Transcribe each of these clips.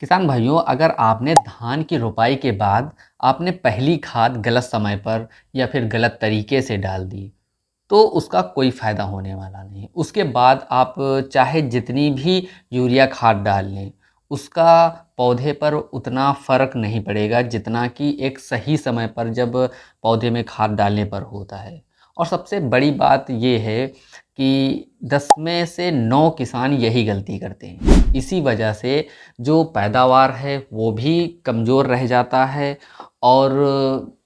किसान भाइयों, अगर आपने धान की रोपाई के बाद आपने पहली खाद गलत समय पर या फिर गलत तरीके से डाल दी, तो उसका कोई फ़ायदा होने वाला नहीं। उसके बाद आप चाहे जितनी भी यूरिया खाद डाल लें, उसका पौधे पर उतना फ़र्क नहीं पड़ेगा जितना कि एक सही समय पर जब पौधे में खाद डालने पर होता है। और सबसे बड़ी बात ये है कि 10 में से 9 किसान यही गलती करते हैं। इसी वजह से जो पैदावार है वो भी कमज़ोर रह जाता है और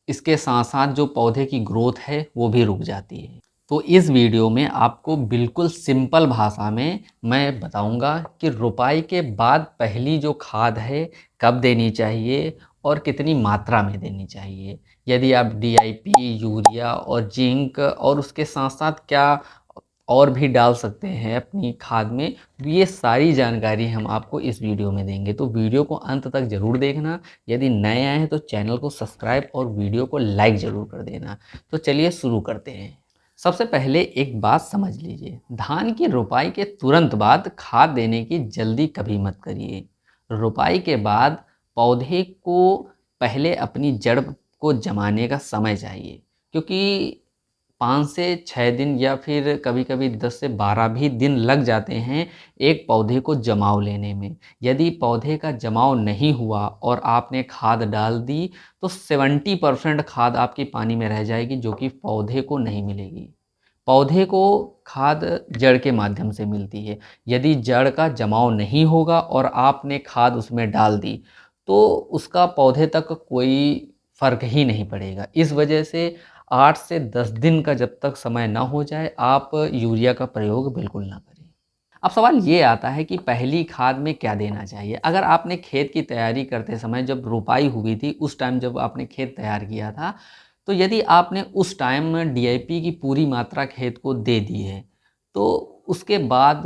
इसके साथ-साथ जो पौधे की ग्रोथ है वो भी रुक जाती है। तो इस वीडियो में आपको बिल्कुल सिंपल भाषा में मैं बताऊंगा कि रोपाई के बाद पहली जो खाद है कब देनी चाहिए और कितनी मात्रा में देनी चाहिए। यदि आप डीआईपी, यूरिया और जिंक और उसके साथ-साथ क्या और भी डाल सकते हैं अपनी खाद में, ये सारी जानकारी हम आपको इस वीडियो में देंगे। तो वीडियो को अंत तक ज़रूर देखना। यदि नए आए हैं तो चैनल को सब्सक्राइब और वीडियो को लाइक ज़रूर कर देना। तो चलिए शुरू करते हैं। सबसे पहले एक बात समझ लीजिए, धान की रोपाई के तुरंत बाद खाद देने की जल्दी कभी मत करिए। रोपाई के बाद पौधे को पहले अपनी जड़ को जमाने का समय चाहिए, क्योंकि 5 से 6 दिन या फिर कभी-कभी 10 से 12 भी दिन लग जाते हैं एक पौधे को जमाव लेने में। यदि पौधे का जमाव नहीं हुआ और आपने खाद डाल दी, तो 70% खाद आपकी पानी में रह जाएगी, जो कि पौधे को नहीं मिलेगी। पौधे को खाद जड़ के माध्यम से मिलती है। यदि जड़ का जमाव नहीं होगा और आपने खाद उसमें डाल दी, तो उसका पौधे तक कोई फ़र्क ही नहीं पड़ेगा। इस वजह से 8 से 10 दिन का जब तक समय ना हो जाए, आप यूरिया का प्रयोग बिल्कुल ना करें। अब सवाल ये आता है कि पहली खाद में क्या देना चाहिए? अगर आपने खेत की तैयारी करते समय जब रोपाई हुई थी, उस टाइम जब आपने खेत तैयार किया था, तो यदि आपने उस टाइम डीआईपी की पूरी मात्रा खेत को दे दी है, तो उसके बाद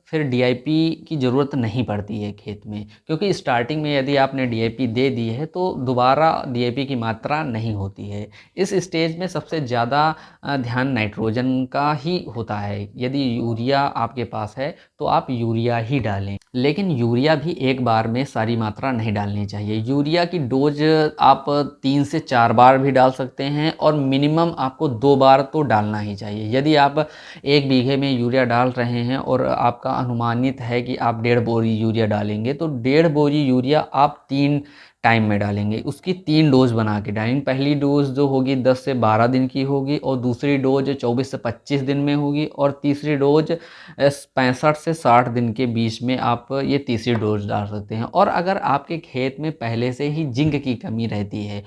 फिर डीआईपी की ज़रूरत नहीं पड़ती है खेत में, क्योंकि स्टार्टिंग में यदि आपने डीआईपी दे दी है, तो दोबारा डीआईपी की मात्रा नहीं होती है। इस स्टेज में सबसे ज़्यादा ध्यान नाइट्रोजन का ही होता है। यदि यूरिया आपके पास है, तो आप यूरिया ही डालें। लेकिन यूरिया भी एक बार में सारी मात्रा नहीं डालनी चाहिए। यूरिया की डोज़ आप 3 से 4 बार भी डाल सकते हैं और मिनिमम आपको 2 बार तो डालना ही चाहिए। यदि आप 1 बीघे में यूरिया डाल रहे हैं और आपका अनुमानित है कि आप 1.5 बोरी यूरिया डालेंगे, तो 1.5 बोरी यूरिया आप 3 टाइम में डालेंगे। उसकी 3 डोज़ बना के डालेंगे। पहली डोज़ जो होगी 10 से 12 दिन की होगी और दूसरी डोज़ 24 से 25 दिन में होगी और तीसरी डोज़ 65 से 60 दिन के बीच में आप ये तीसरी डोज़ डाल सकते हैं। और अगर आपके खेत में पहले से ही जिंक की कमी रहती है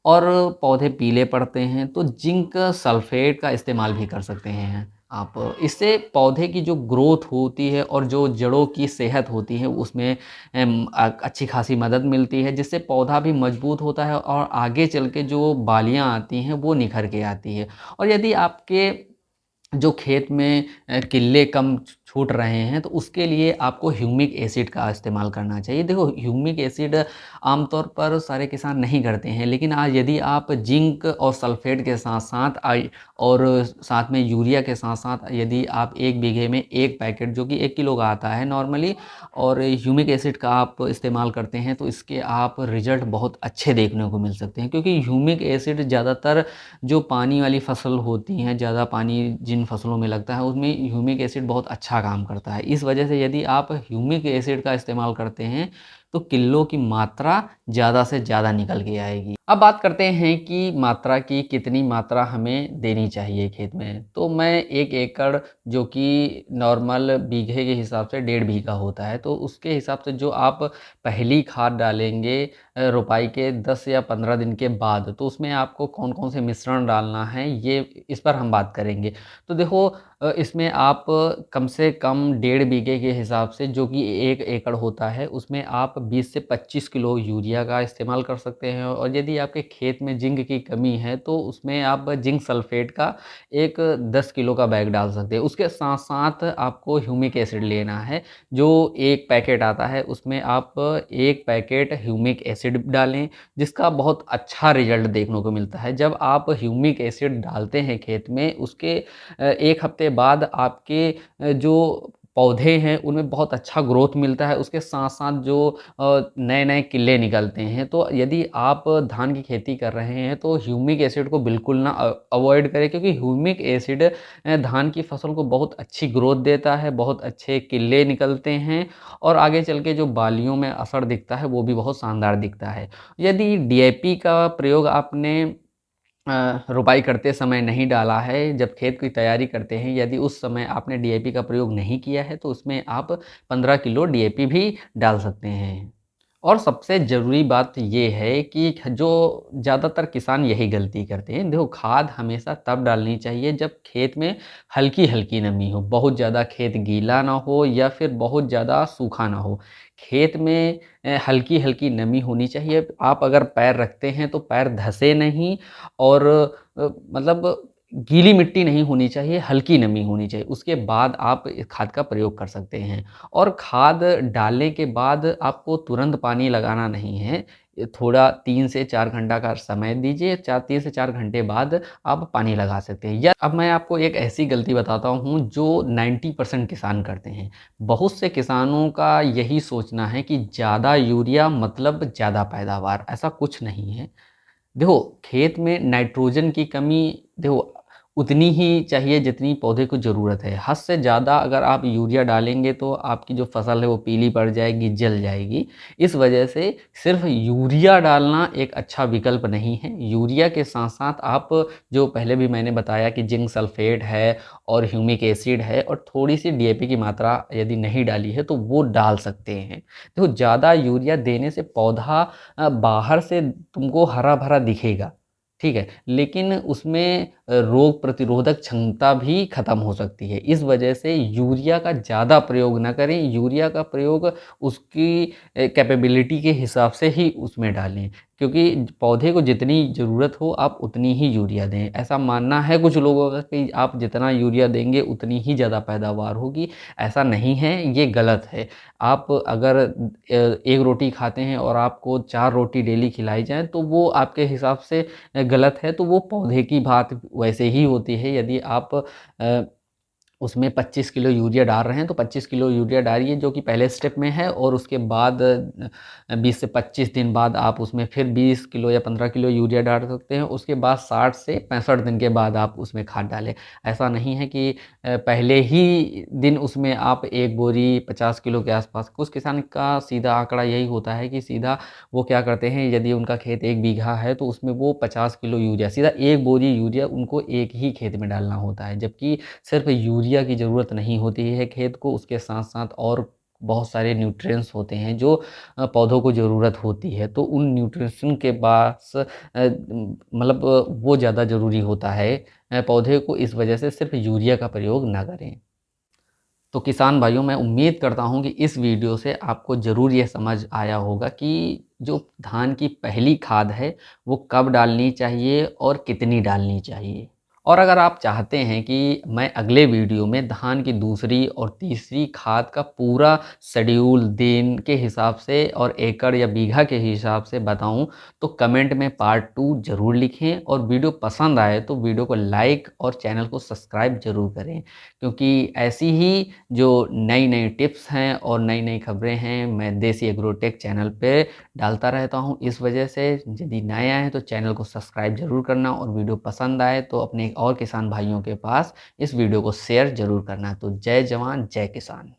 और पौधे पीले पड़ते हैं, तो जिंक सल्फेट का इस्तेमाल भी कर सकते हैं आप। इससे पौधे की जो ग्रोथ होती है और जो जड़ों की सेहत होती है उसमें अच्छी खासी मदद मिलती है, जिससे पौधा भी मजबूत होता है और आगे चल के जो बालियाँ आती हैं वो निखर के आती है। और यदि आपके जो खेत में किल्ले कम छूट रहे हैं, तो उसके लिए आपको ह्यूमिक एसिड का इस्तेमाल करना चाहिए। देखो, ह्यूमिक एसिड आमतौर पर सारे किसान नहीं करते हैं, लेकिन आज यदि आप जिंक और सल्फेट के साथ-साथ और साथ में यूरिया के साथ-साथ यदि आप 1 बीघे में 1 पैकेट, जो कि 1 किलो का आता है नॉर्मली, और ह्यूमिक एसिड का आप इस्तेमाल करते हैं, तो इसके आप रिज़ल्ट बहुत अच्छे देखने को मिल सकते हैं। क्योंकि ह्यूमिक एसिड ज़्यादातर जो पानी वाली फसल होती हैं, ज़्यादा पानी जिन फसलों में लगता है, उसमें ह्यूमिक एसिड बहुत अच्छा काम करता है। इस वजह से यदि आप ह्यूमिक एसिड का इस्तेमाल करते हैं, तो किल्लों की मात्रा ज़्यादा से ज़्यादा निकल के आएगी। अब बात करते हैं कि मात्रा की, कितनी मात्रा हमें देनी चाहिए खेत में। तो मैं 1 एकड़, जो कि नॉर्मल बीघे के हिसाब से 1.5 बीघा होता है, तो उसके हिसाब से जो आप पहली खाद डालेंगे रोपाई के 10 या 15 दिन के बाद, तो उसमें आपको कौन-कौन से मिश्रण डालना है, ये इस पर हम बात करेंगे। तो देखो, इसमें आप कम से कम 1.5 बीघे के हिसाब से, जो कि 1 एकड़ होता है, उसमें आप 20 से 25 किलो यूरिया का इस्तेमाल कर सकते हैं। और यदि आपके खेत में जिंक की कमी है, तो उसमें आप जिंक सल्फेट का एक 10 किलो का बैग डाल सकते हैं। उसके साथ-साथ आपको ह्यूमिक एसिड लेना है, जो 1 पैकेट आता है, उसमें आप 1 पैकेट ह्यूमिक एसिड डालें, जिसका बहुत अच्छा रिज़ल्ट देखने को मिलता है। जब आप ह्यूमिक एसिड डालते हैं खेत में, उसके 1 हफ्ते बाद आपके जो पौधे हैं उनमें बहुत अच्छा ग्रोथ मिलता है, उसके साथ-साथ जो नए-नए किले निकलते हैं। तो यदि आप धान की खेती कर रहे हैं तो ह्यूमिक एसिड को बिल्कुल ना अवॉइड करें, क्योंकि ह्यूमिक एसिड धान की फसल को बहुत अच्छी ग्रोथ देता है, बहुत अच्छे किले निकलते हैं और आगे चल के जो बालियों में असर दिखता है वो भी बहुत शानदार दिखता है। यदि डीएपी का प्रयोग आपने रोपाई करते समय नहीं डाला है, जब खेत की तैयारी करते हैं, यदि उस समय आपने डीएपी का प्रयोग नहीं किया है, तो उसमें आप 15 किलो डीएपी भी डाल सकते हैं। और सबसे ज़रूरी बात ये है कि जो ज़्यादातर किसान यही गलती करते हैं। देखो, खाद हमेशा तब डालनी चाहिए जब खेत में हल्की-हल्की नमी हो, बहुत ज़्यादा खेत गीला ना हो या फिर बहुत ज़्यादा सूखा ना हो। खेत में हल्की-हल्की नमी होनी चाहिए। आप अगर पैर रखते हैं तो पैर धँसे नहीं और मतलब गीली मिट्टी नहीं होनी चाहिए, हल्की नमी होनी चाहिए। उसके बाद आप इस खाद का प्रयोग कर सकते हैं। और खाद डालने के बाद आपको तुरंत पानी लगाना नहीं है। थोड़ा 3 से 4 घंटा का समय दीजिए, 3 से 4 घंटे बाद आप पानी लगा सकते हैं। या अब मैं आपको एक ऐसी गलती बताता हूँ जो 90% किसान करते हैं। बहुत से किसानों का यही सोचना है कि ज़्यादा यूरिया मतलब ज़्यादा पैदावार, ऐसा कुछ नहीं है। देखो, खेत में नाइट्रोजन की कमी देखो उतनी ही चाहिए जितनी पौधे को ज़रूरत है। हद से ज़्यादा अगर आप यूरिया डालेंगे तो आपकी जो फसल है वो पीली पड़ जाएगी, जल जाएगी। इस वजह से सिर्फ़ यूरिया डालना एक अच्छा विकल्प नहीं है। यूरिया के साथ-साथ आप जो पहले भी मैंने बताया कि जिंक सल्फ़ेट है और ह्यूमिक एसिड है और थोड़ी-सी डीएपी की मात्रा यदि नहीं डाली है तो वो डाल सकते हैं। देखो, ज़्यादा यूरिया देने से पौधा बाहर से तुमको हरा-भरा दिखेगा, ठीक है? लेकिन उसमें रोग प्रतिरोधक क्षमता भी खत्म हो सकती है। इस वजह से यूरिया का ज़्यादा प्रयोग ना करें। यूरिया का प्रयोग उसकी कैपेबिलिटी के हिसाब से ही उसमें डालें, क्योंकि पौधे को जितनी ज़रूरत हो आप उतनी ही यूरिया दें। ऐसा मानना है कुछ लोगों का कि आप जितना यूरिया देंगे उतनी ही ज़्यादा पैदावार होगी। ऐसा नहीं है, ये गलत है। आप अगर 1 रोटी खाते हैं और आपको 4 रोटी डेली खिलाई जाएँ तो वो आपके हिसाब से गलत है, तो वो पौधे की बात वैसे ही होती है। यदि आप अ, उसमें 25 किलो यूरिया डाल रहे हैं, तो 25 किलो यूरिया डालिए जो कि पहले स्टेप में है और उसके बाद 20 से 25 दिन बाद आप उसमें फिर 20 किलो या 15 किलो यूरिया डाल सकते हैं। उसके बाद 60 से 65 दिन के बाद आप उसमें खाद डालें। ऐसा नहीं है कि पहले ही दिन उसमें आप 1 बोरी 50 किलो के आस-पास, कुछ किसान का सीधा आंकड़ा यही होता है कि सीधा वो क्या करते हैं, यदि उनका खेत 1 बीघा है तो उसमें वो 50 किलो यूरिया, सीधा 1 बोरी यूरिया उनको एक ही खेत में डालना होता है। जबकि सिर्फ़ यूरिया की ज़रूरत नहीं होती है खेत को, उसके साथ-साथ और बहुत सारे न्यूट्रिएंट्स होते हैं जो पौधों को ज़रूरत होती है। तो उन न्यूट्रिशन के पास मतलब वो ज़्यादा ज़रूरी होता है पौधे को, इस वजह से सिर्फ़ यूरिया का प्रयोग ना करें। तो किसान भाइयों, मैं उम्मीद करता हूँ कि इस वीडियो से आपको ज़रूर ये समझ आया होगा कि जो धान की पहली खाद है, वो कब डालनी चाहिए और कितनी डालनी चाहिए। और अगर आप चाहते हैं कि मैं अगले वीडियो में धान की दूसरी और तीसरी खाद का पूरा शेड्यूल दिन के हिसाब से और एकड़ या बीघा के हिसाब से बताऊं, तो कमेंट में पार्ट 2 ज़रूर लिखें और वीडियो पसंद आए तो वीडियो को लाइक और चैनल को सब्सक्राइब ज़रूर करें, क्योंकि ऐसी ही जो नई नई टिप्स हैं और नई नई खबरें हैं मैं देसी एग्रोटेक चैनल पे डालता रहता हूँ। इस वजह से यदि नए आए हैं तो चैनल को सब्सक्राइब ज़रूर करना और वीडियो पसंद आए तो अपने और किसान भाइयों के पास इस वीडियो को शेयर ज़रूर करना। तो जय जवान, जय किसान।